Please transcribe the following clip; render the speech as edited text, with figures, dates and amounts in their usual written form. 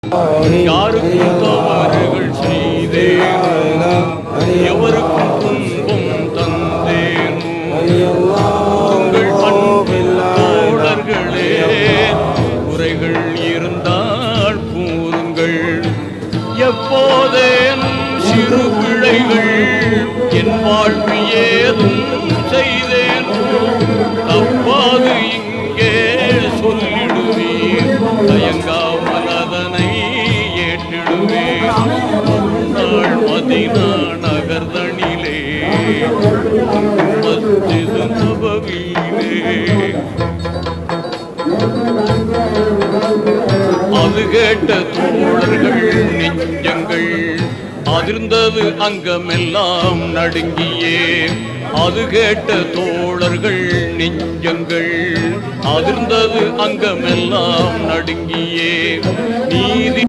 யாருக்கும் தவறுகள் செய்தேன், எவருக்கும் துன்பம் தந்தேன். உங்கள் அன்பில் தோழர்களே, குறைகள் இருந்தால் கூறுங்கள். எப்போதேனும் சிறு பிழைகள் என் வாழ்வு ஏதும் செய்தேன், தப்பாது இங்கே சொல்லிடுவீர். தயங்காமல் அதனை ஏற்றிடுவேன். நாள் மதீனா நகர்தனிலே, மஸ்ஜித் நபவியிலே. அது கேட்ட தோழர்கள் நெஞ்சங்கள் அதிர்ந்தது, அங்கமெல்லாம் நடுங்கியே. அது கேட்ட தோழர்கள் நெஞ்சங்கள் அதிர்ந்தது, அங்கமெல்லாம் நடுங்கியே. நீதி